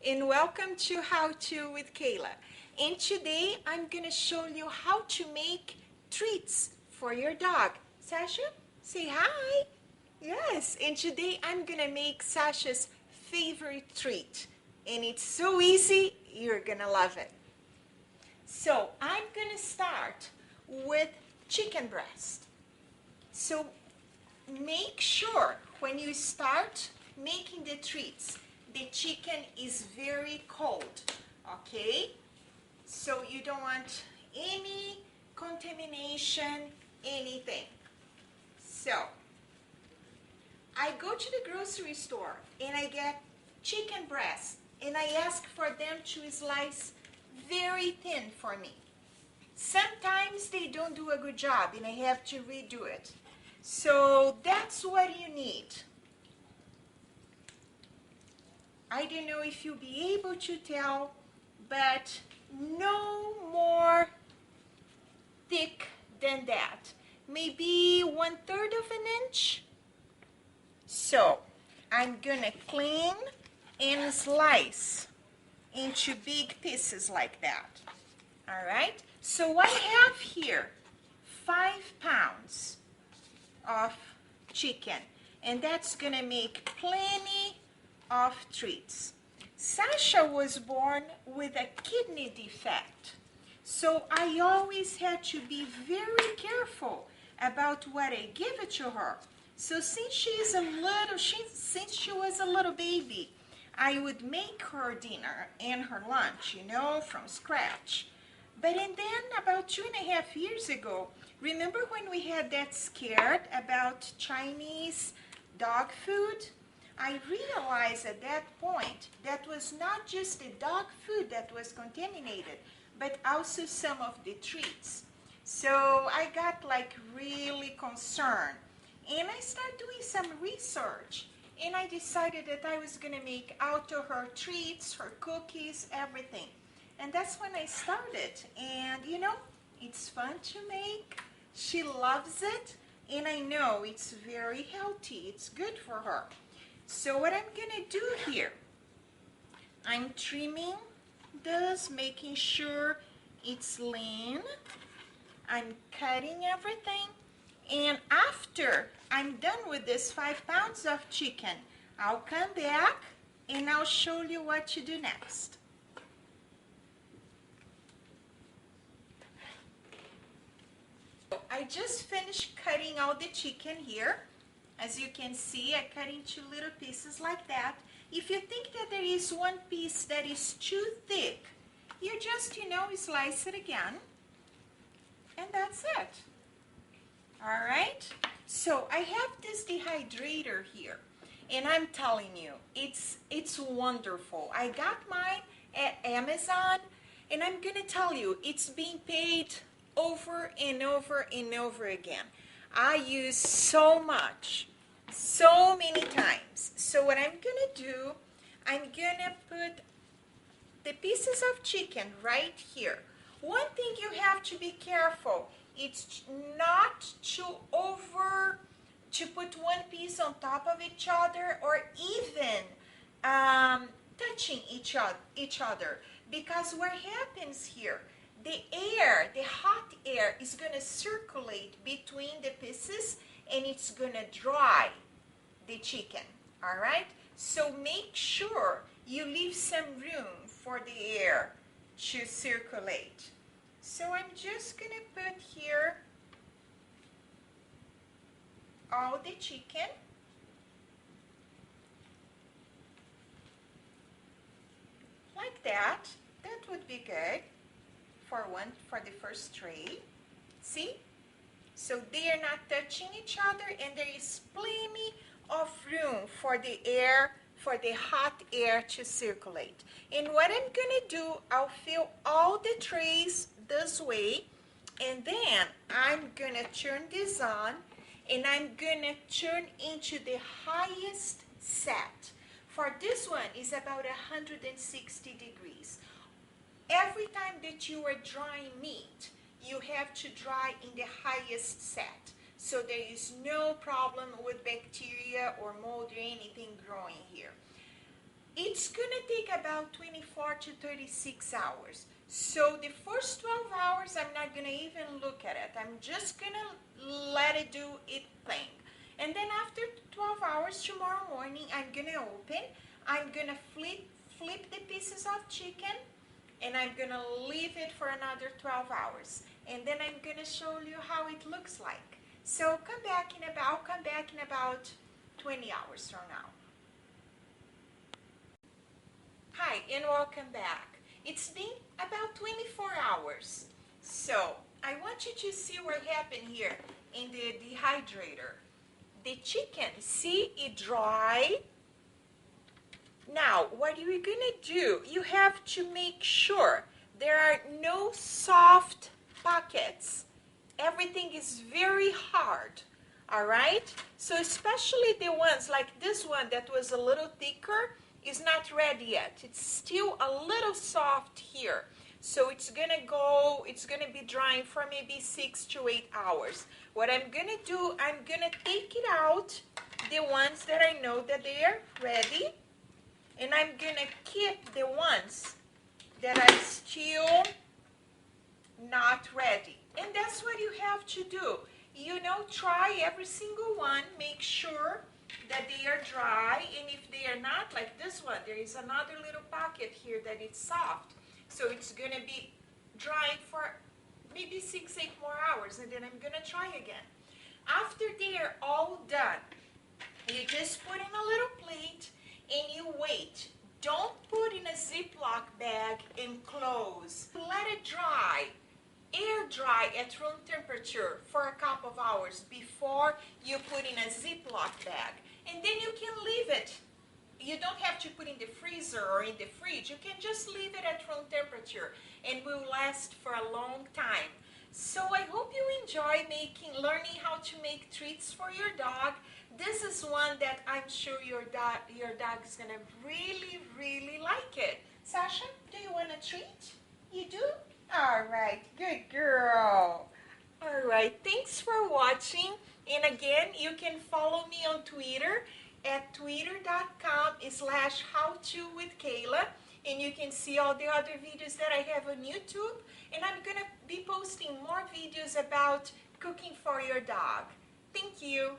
and welcome to How To with Kayla. And today I'm going to show you how to make treats for your dog. Sasha, say hi. Yes, and today I'm going to make Sasha's favorite treat. And it's so easy, you're going to love it. So I'm going to start with chicken breast. So make sure when you start making the treats, the chicken is very cold, okay? So you don't want any contamination, anything. So I go to the grocery store and I get chicken breast and I ask for them to slice very thin for me. Sometimes they don't do a good job and I have to redo it. So that's what you need. I don't know if you'll be able to tell, but no more thick than that. Maybe 1/3 of an inch. So I'm gonna clean and slice into big pieces like that. All right, so I have here 5 pounds of chicken, and that's gonna make plenty of treats. Sasha was born with a kidney defect, so I always had to be very careful about what I give it to her. So since since she was a little baby, I would make her dinner and her lunch, from scratch. But and then about 2.5 years ago, remember when we had that scared about Chinese dog food? I realized at that point that was not just the dog food that was contaminated, but also some of the treats. So I got like really concerned. And I started doing some research. And I decided that I was going to make out of her treats, her cookies, everything. And that's when I started. And it's fun to make. She loves it. And I know it's very healthy. It's good for her. So what I'm going to do here, I'm trimming this, making sure it's lean. I'm cutting everything. And after I'm done with this 5 pounds of chicken, I'll come back and I'll show you what to do next. I just finished cutting out the chicken here. As you can see, I cut into little pieces like that. If you think that there is one piece that is too thick, you just, slice it again. And that's it. All right? So I have this dehydrator here. And I'm telling you, it's wonderful. I got mine at Amazon. And I'm going to tell you, it's being paid over and over and over again. I use so much, so many times. So what I'm going to do, I'm going to put the pieces of chicken right here. One thing you have to be careful, it's not to put one piece on top of each other or even touching each other. Because what happens here, the hot air is going to circulate between the pieces and it's going to dry the chicken, all right? So make sure you leave some room for the air to circulate. So I'm just going to put here all the chicken. Like that. That would be good for the first tray. See? So they are not touching each other and there is plenty of room for the hot air to circulate. And what I'm gonna do, I'll fill all the trays this way, and then I'm gonna turn this on and I'm gonna turn into the highest set. For this one is about 160 degrees. Every time that you are drying meat, you have to dry in the highest set. So there is no problem with bacteria or mold or anything growing here. it's gonna take about 24 to 36 hours. So the first 12 hours, I'm not gonna even look at it. I'm just gonna let it do its thing. And then after 12 hours tomorrow morning, I'm gonna open, I'm gonna flip the pieces of chicken, and I'm gonna leave it for another 12 hours. And then I'm gonna show you how it looks like. So I'll come back in about 20 hours from now. Hi, and welcome back. It's been about 24 hours. So I want you to see what happened here in the dehydrator. The chicken, see it dry? Now, what you're gonna do, you have to make sure there are no soft pockets. Everything is very hard, all right? So especially the ones like this one that was a little thicker is not ready yet. It's still a little soft here. So it's gonna be drying for maybe 6 to 8 hours. What I'm gonna do, I'm gonna take it out, the ones that I know that they are ready, and I'm gonna keep the ones that are still not ready. And that's what you have to do. You know, try every single one, make sure that they are dry, and if they are not, like this one, there is another little pocket here that it's soft. So it's gonna be drying for maybe 6, 8 more hours, and then I'm gonna try again. After they are all done, you just put in a little plate and you wait. Don't put in a Ziploc bag and close. Let it dry, air dry at room temperature for a couple of hours before you put in a Ziploc bag. And then you can leave it. You don't have to put in the freezer or in the fridge. You can just leave it at room temperature and will last for a long time. So I hope you enjoy learning how to make treats for your dog. This is one that I'm sure your dog is gonna really, really like it. Sasha, do you want a treat? You do? All right, good girl. All right, thanks for watching. And again, you can follow me on Twitter at twitter.com/howtowithkayla, and you can see all the other videos that I have on YouTube. And I'm gonna be posting more videos about cooking for your dog. Thank you.